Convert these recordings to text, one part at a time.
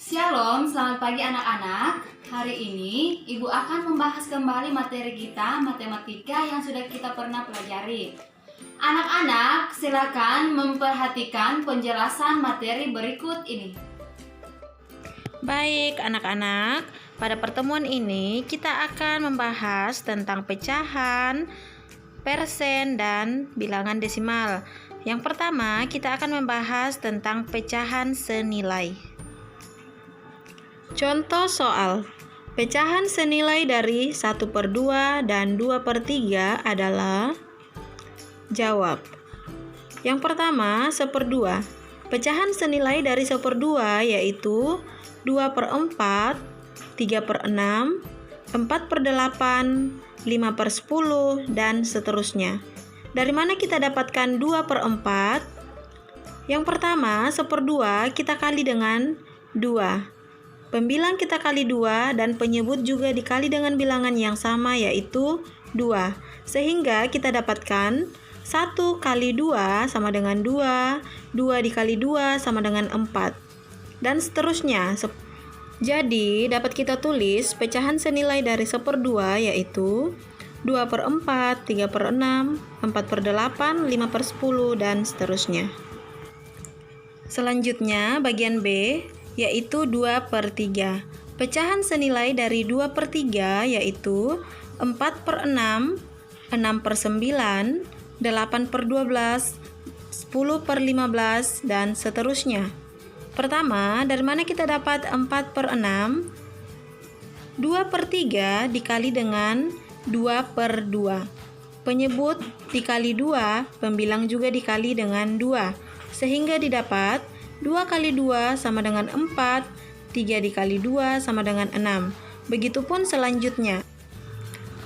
Shalom, selamat pagi anak-anak. Hari ini Ibu akan membahas kembali materi kita, matematika yang sudah kita pernah pelajari. Anak-anak, silakan memperhatikan penjelasan materi berikut ini. Baik anak-anak, pada pertemuan ini kita akan membahas tentang pecahan, persen, dan bilangan desimal. Yang pertama, kita akan membahas tentang pecahan senilai. Contoh soal, pecahan senilai dari 1/2 dan 2/3 adalah. Jawab. Yang pertama, 1/2. Pecahan senilai dari 1/2 yaitu 2/4, 3/6, 4/8, 5/10, dan seterusnya. Dari mana kita dapatkan 2/4? Yang pertama, 1/2 kita kali dengan 2. Pembilang kita kali 2 dan penyebut juga dikali dengan bilangan yang sama yaitu 2. Sehingga kita dapatkan 1 kali 2 sama dengan 2, 2 dikali 2 sama dengan 4, dan seterusnya. Jadi dapat kita tulis pecahan senilai dari 1/2 yaitu 2/4, 3/6, 4/8, 5/10, dan seterusnya. Selanjutnya bagian B yaitu 2/3. Pecahan senilai dari 2/3 yaitu 4/6, 6/9, 8/12, 10/15, dan seterusnya. Pertama, dari mana kita dapat 4/6? 2/3 dikali dengan 2/2. Penyebut dikali 2, pembilang juga dikali dengan 2. Sehingga didapat 2 kali 2 sama dengan 4, 3 dikali 2 sama dengan 6. Begitupun selanjutnya.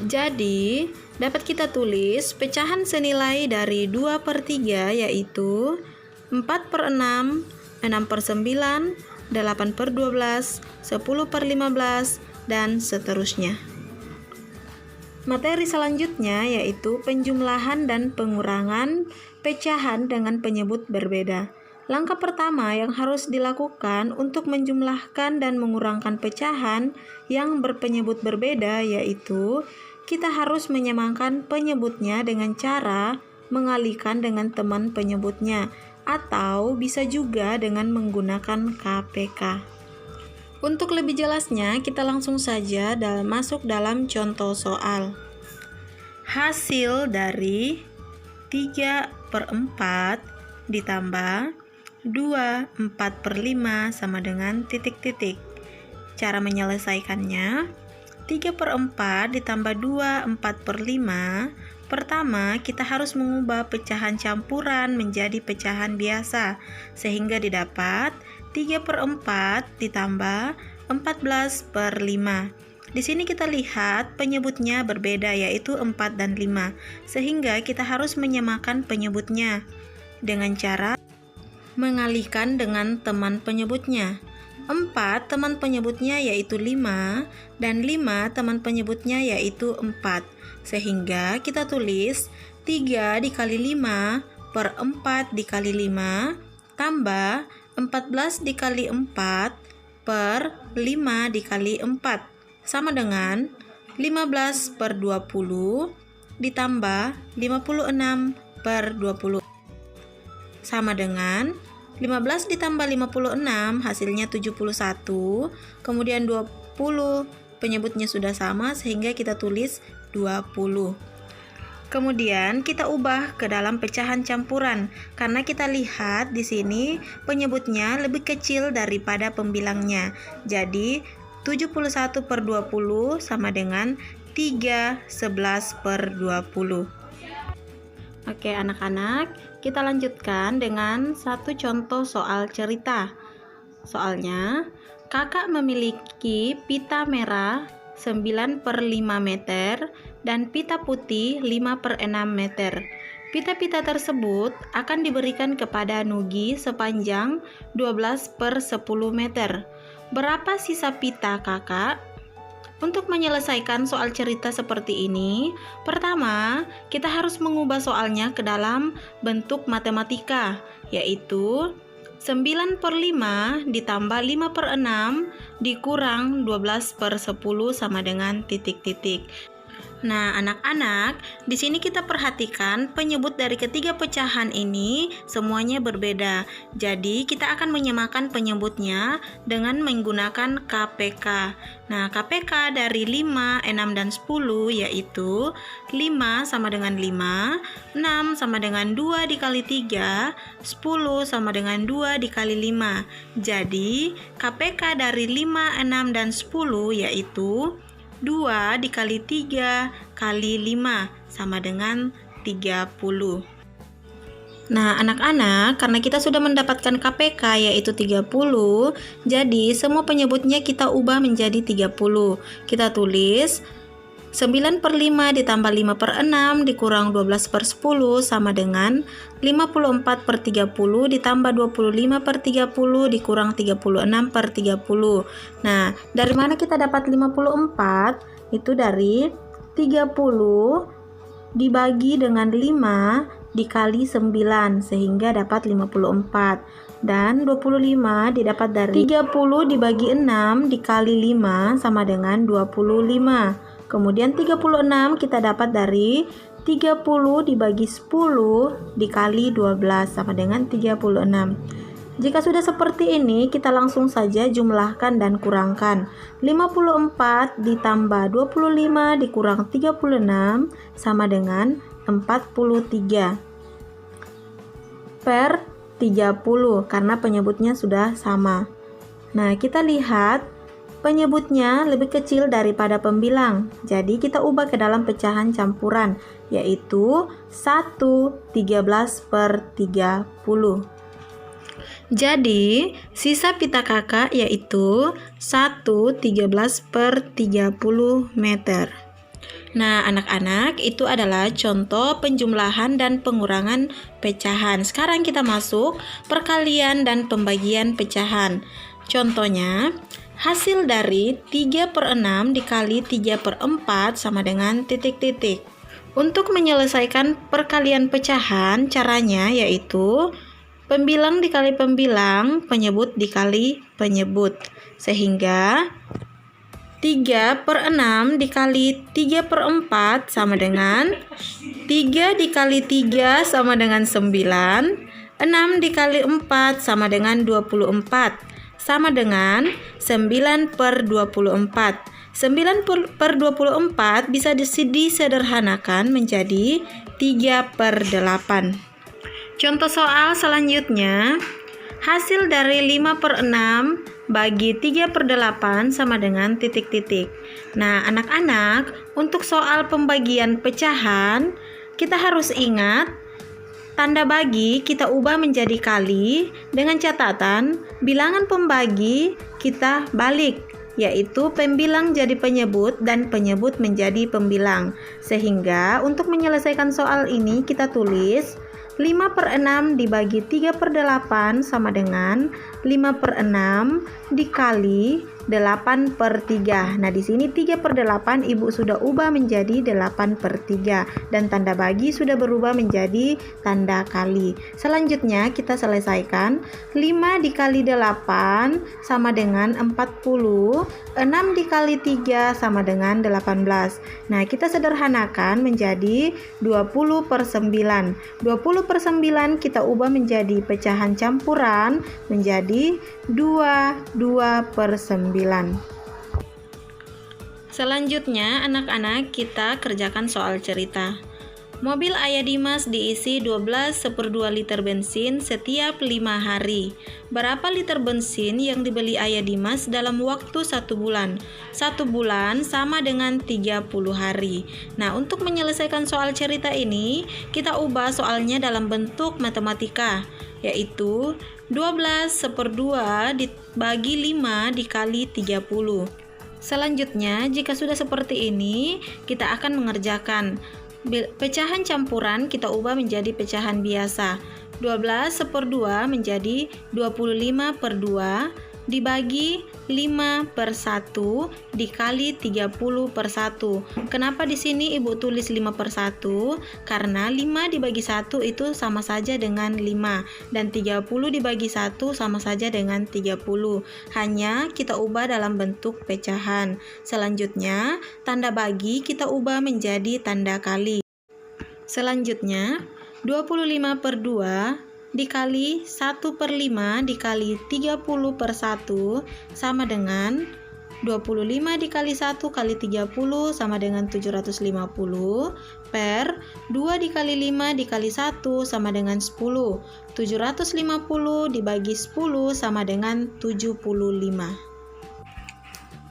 Jadi, dapat kita tulis pecahan senilai dari 2/3 yaitu 4/6, 6/9, 8/12, 10/15, dan seterusnya. Materi selanjutnya yaitu penjumlahan dan pengurangan pecahan dengan penyebut berbeda. Langkah pertama yang harus dilakukan untuk menjumlahkan dan mengurangkan pecahan yang berpenyebut berbeda yaitu kita harus menyamakan penyebutnya dengan cara mengalihkan dengan teman penyebutnya atau bisa juga dengan menggunakan KPK. Untuk lebih jelasnya, kita langsung saja masuk dalam contoh soal. Hasil dari 3/4 ditambah 2/4/5 sama dengan titik-titik. Cara menyelesaikannya, 3/4 ditambah 2/4/5. Pertama, kita harus mengubah pecahan campuran menjadi pecahan biasa, sehingga didapat 3/4 ditambah 14/5. Di sini kita lihat penyebutnya berbeda yaitu 4 dan 5, sehingga kita harus menyamakan penyebutnya dengan cara mengalihkan dengan teman penyebutnya. 4 teman penyebutnya yaitu 5 dan 5 teman penyebutnya yaitu 4. Sehingga kita tulis 3 dikali 5 per 4 dikali 5 tambah 14 dikali 4 per 5 dikali 4 sama dengan 15/20 ditambah 56 per 20 sama dengan 15 ditambah 56 hasilnya 71, kemudian 20 penyebutnya sudah sama sehingga kita tulis 20. Kemudian kita ubah ke dalam pecahan campuran karena kita lihat di sini penyebutnya lebih kecil daripada pembilangnya. Jadi 71/20 sama dengan 3/11/20. Oke anak-anak, kita lanjutkan dengan satu contoh soal cerita. Soalnya, kakak memiliki pita merah 9/5 meter dan pita putih 5/6 meter. Pita-pita tersebut akan diberikan kepada Nugi sepanjang 12/10 meter. Berapa sisa pita kakak? Untuk menyelesaikan soal cerita seperti ini, pertama, kita harus mengubah soalnya ke dalam bentuk matematika, yaitu 9 per 5 ditambah 5 per 6 dikurang 12 per 10 sama dengan titik-titik. Nah, anak-anak, di sini kita perhatikan penyebut dari ketiga pecahan ini semuanya berbeda. Jadi, kita akan menyamakan penyebutnya dengan menggunakan KPK. Nah, KPK dari 5, 6, dan 10 yaitu 5 sama dengan 5, 6 sama dengan 2 dikali 3, 10 sama dengan 2 dikali 5. Jadi, KPK dari 5, 6, dan 10 yaitu 2 dikali 3 kali 5 sama dengan 30. Nah, anak-anak, karena kita sudah mendapatkan KPK yaitu 30, jadi semua penyebutnya kita ubah menjadi 30. Kita tulis 9 per 5 ditambah 5 per 6 dikurang 12 per 10 sama dengan 54 per 30 ditambah 25 per 30 dikurang 36 per 30. Nah, dari mana kita dapat 54? Itu dari 30 dibagi dengan 5 dikali 9 sehingga dapat 54. Dan 25 didapat dari 30 dibagi 6 dikali 5 sama dengan 25. Kemudian 36 kita dapat dari 30 dibagi 10 dikali 12 sama dengan 36. Jika sudah seperti ini, kita langsung saja jumlahkan dan kurangkan. 54 ditambah 25 dikurang 36 sama dengan 43 per 30 karena penyebutnya sudah sama. Nah, kita lihat penyebutnya lebih kecil daripada pembilang, jadi kita ubah ke dalam pecahan campuran, yaitu 1/13 per 30. Jadi, sisa pita kakak yaitu 1/13 per 30 meter. Nah, anak-anak, itu adalah contoh penjumlahan dan pengurangan pecahan. Sekarang kita masuk perkalian dan pembagian pecahan. Contohnya, hasil dari 3 per 6 dikali 3 per 4 sama dengan titik-titik. Untuk menyelesaikan perkalian pecahan, caranya yaitu pembilang dikali pembilang, penyebut dikali penyebut. Sehingga 3 per 6 dikali 3 per 4 sama dengan 3 dikali 3 sama dengan 9, 6 dikali 4 sama dengan 24. Sama dengan 9 per 24. 9 per 24 bisa disederhanakan menjadi 3 per 8. Contoh soal selanjutnya, hasil dari 5 per 6 bagi 3 per 8 sama dengan titik-titik. Nah, anak-anak, untuk soal pembagian pecahan, kita harus ingat tanda bagi kita ubah menjadi kali dengan catatan bilangan pembagi kita balik, yaitu pembilang jadi penyebut dan penyebut menjadi pembilang. Sehingga untuk menyelesaikan soal ini kita tulis 5 per 6 dibagi 3 per 8 sama dengan 5 per 6 dikali 8 per 3. Nah, di sini 3 per 8 Ibu sudah ubah menjadi 8 per 3. Dan tanda bagi sudah berubah menjadi tanda kali. Selanjutnya kita selesaikan. 5 dikali 8 sama dengan 40. 6 dikali 3 sama dengan 18. Nah, kita sederhanakan menjadi 20 per 9. 20 per 9 kita ubah menjadi pecahan campuran menjadi 2 per 9. Selanjutnya, anak-anak, kita kerjakan soal cerita. Mobil Ayah Dimas diisi 12/2 liter bensin setiap 5 hari. Berapa liter bensin yang dibeli Ayah Dimas dalam waktu 1 bulan? 1 bulan sama dengan 30 hari. Nah, untuk menyelesaikan soal cerita ini, kita ubah soalnya dalam bentuk matematika, yaitu 12/2 dibagi 5 dikali 30. Selanjutnya, jika sudah seperti ini, kita akan mengerjakan pecahan campuran kita ubah menjadi pecahan biasa. 12/2 menjadi 25/2, dibagi 5/1 dikali 30/1. Kenapa di sini Ibu tulis 5/1? Karena 5 dibagi 1 itu sama saja dengan 5 dan 30 dibagi 1 sama saja dengan 30. Hanya kita ubah dalam bentuk pecahan. Selanjutnya, tanda bagi kita ubah menjadi tanda kali. Selanjutnya, 25/2 dikali 1/5 dikali 30/1 sama dengan 25 dikali 1 kali 30 sama dengan 750 per 2 dikali 5 dikali 1 sama dengan 10. 750 dibagi 10 sama dengan 75.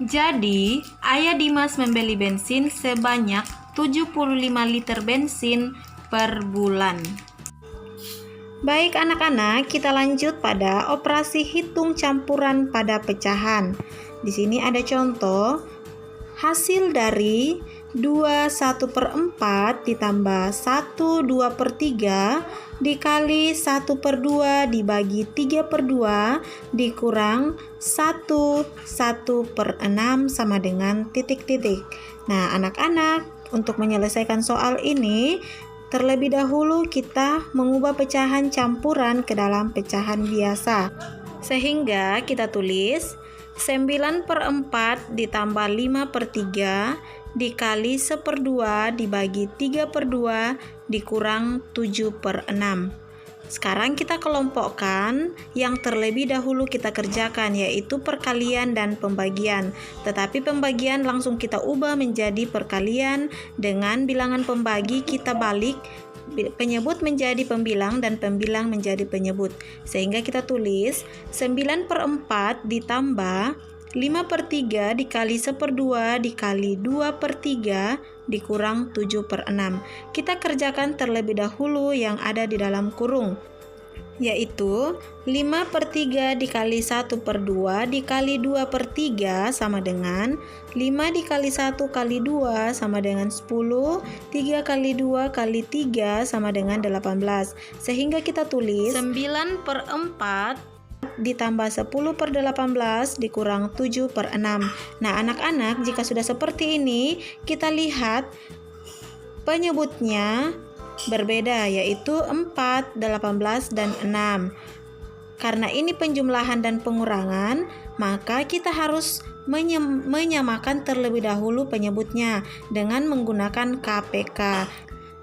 Jadi, Ayah Dimas membeli bensin sebanyak 75 liter bensin per bulan. Baik anak-anak, kita lanjut pada operasi hitung campuran pada pecahan. Di sini ada contoh hasil dari 21/4 ditambah 1/2/3 dikali 1/2 dibagi 3/2 dikurang 1/6 sama dengan titik-titik. Nah, anak-anak, untuk menyelesaikan soal ini, terlebih dahulu kita mengubah pecahan campuran ke dalam pecahan biasa. Sehingga kita tulis 9/4 ditambah 5/3 dikali 1/2 dibagi 3/2 dikurang 7/6. Sekarang kita kelompokkan. Yang terlebih dahulu kita kerjakan yaitu perkalian dan pembagian. Tetapi pembagian langsung kita ubah menjadi perkalian. Dengan bilangan pembagi kita balik penyebut menjadi pembilang dan pembilang menjadi penyebut. Sehingga kita tulis 9/4 ditambah 5/3 dikali 1/2 dikali 2/3 dikurang 7/6. Kita kerjakan terlebih dahulu yang ada di dalam kurung, yaitu 5/3 dikali 1/2 dikali 2/3 sama dengan 5 dikali 1 kali 2 sama dengan 10, 3 kali 2 kali 3 sama dengan 18. Sehingga kita tulis 9/4 ditambah 10/18 dikurang 7/6. Nah, anak-anak, jika sudah seperti ini, kita lihat penyebutnya berbeda, yaitu 4, 18, dan 6. Karena ini penjumlahan dan pengurangan, maka kita harus menyamakan terlebih dahulu penyebutnya dengan menggunakan KPK.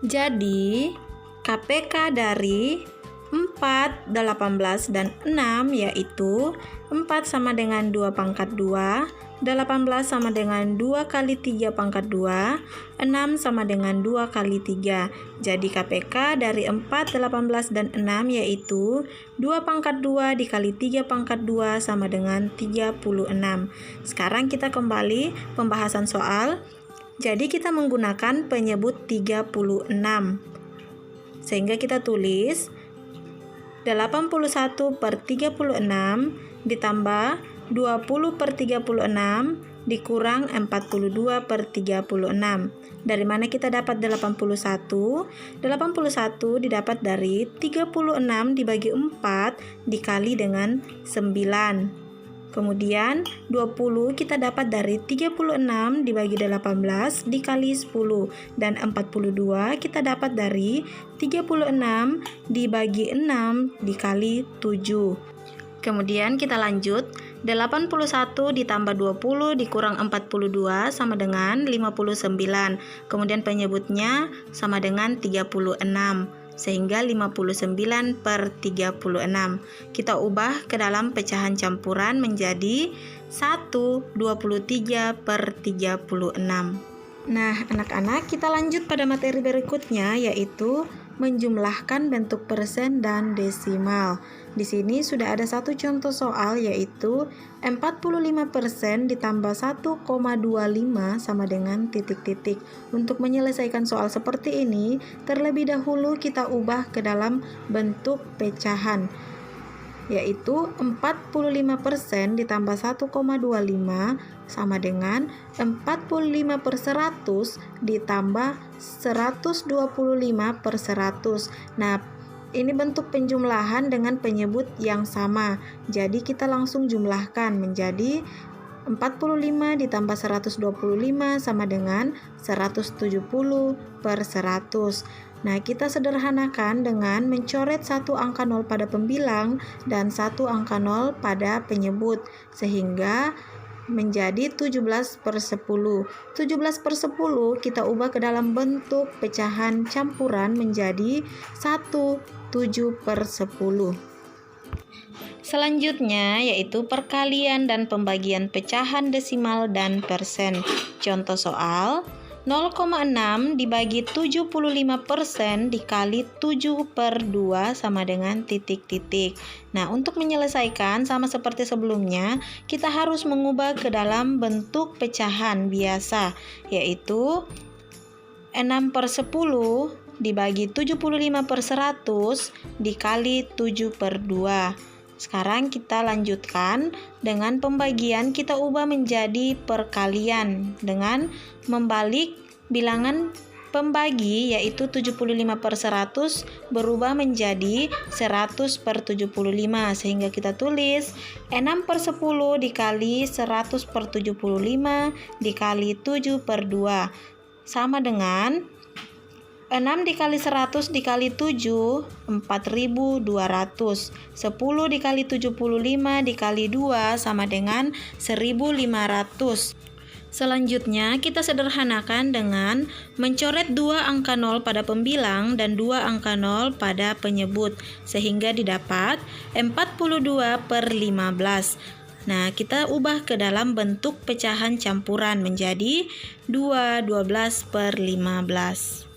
Jadi, KPK dari 4, 18, dan 6 yaitu 4 sama dengan 2/2, 18 sama dengan 2 kali 3/2, 6 sama dengan 2 kali 3. Jadi KPK dari 4, 18, dan 6 yaitu 2/2 dikali 3/2 sama dengan 36. Sekarang kita kembali pembahasan soal. Jadi kita menggunakan penyebut 36. Sehingga kita tulis 81/36 ditambah 20/36 dikurang 42/36. Dari mana kita dapat 81? 81 didapat dari 36 dibagi 4 dikali dengan 9. Kemudian 20 kita dapat dari 36 dibagi 18 dikali 10. Dan 42 kita dapat dari 36 dibagi 6 dikali 7. Kemudian kita lanjut, 81 ditambah 20 dikurang 42 sama dengan 59. Kemudian penyebutnya sama dengan 36. Sehingga 59/36. Kita ubah ke dalam pecahan campuran menjadi 1/23/36. Nah, anak-anak, kita lanjut pada materi berikutnya, yaitu menjumlahkan bentuk persen dan desimal. Di sini sudah ada satu contoh soal, yaitu 45% ditambah 1,25 sama dengan titik-titik. Untuk menyelesaikan soal seperti ini, terlebih dahulu kita ubah ke dalam bentuk pecahan, yaitu 45% ditambah 1,25 sama dengan 45/100 ditambah 125/100. Nah, ini bentuk penjumlahan dengan penyebut yang sama. Jadi kita langsung jumlahkan menjadi 45 ditambah 125 sama dengan 170 per 100. Nah, kita sederhanakan dengan mencoret satu angka 0 pada pembilang dan satu angka 0 pada penyebut, sehingga menjadi 17 per 10. 17 per 10 kita ubah ke dalam bentuk pecahan campuran menjadi 7 per 10. Selanjutnya yaitu perkalian dan pembagian pecahan desimal dan persen. Contoh soal 0,6 dibagi 75% dikali 7 per 2 sama dengan titik-titik. Nah, untuk menyelesaikan sama seperti sebelumnya, kita harus mengubah ke dalam bentuk pecahan biasa, yaitu 6 per 10 dibagi 75 per 100 dikali 7 per 2. Sekarang kita lanjutkan dengan pembagian, kita ubah menjadi perkalian dengan membalik bilangan pembagi, yaitu 75 per 100 berubah menjadi 100 per 75, sehingga kita tulis 6 per 10 dikali 100 per 75 dikali 7 per 2 sama dengan 6 dikali 100 dikali 7, 4.200. 10 dikali 75 dikali 2 sama dengan 1.500. Selanjutnya kita sederhanakan dengan mencoret 2 angka 0 pada pembilang dan 2 angka 0 pada penyebut, sehingga didapat 42 per 15. Nah, kita ubah ke dalam bentuk pecahan campuran menjadi 12 per 15.